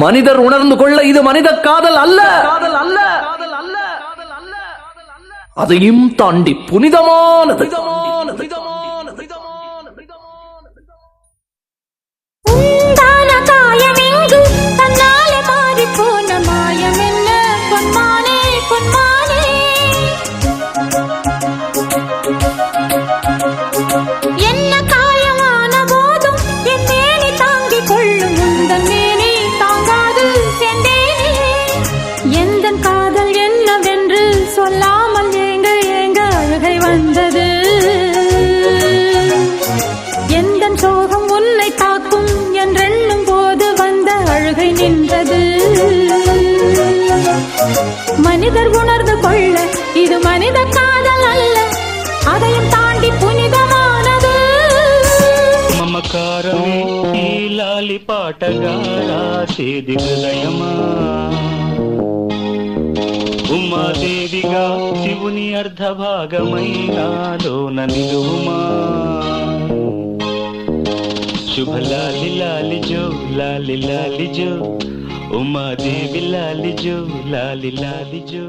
மனிதர் உணர்ந்து கொள்ள இது மனித காதல் அல்ல, அதையும் தாண்டி புனிதமானது. சொல்லாமல் ஏங்க ஏங்க அழுகை வந்தது. எந்த சோகம் உன்னை தாக்கும் என்றெண்ணும் போது வந்த அழுகை நின்றது. மனிதர் உணர்ந்து கொள்ள இது மனித காதல் அல்ல, அதையும் தாண்டி புனிதமானது. మమకారమే ఈ లాలి పాటగా రాసేది హృదయమా, ఉమాదేవిగా శివుని అర్ధభాగమై నాలోన నిలువుమా. శుభ లాలి లాలి జో లాలి లాలి జో, ఉమాదేవి లాలి జో లాలి లాలి జో.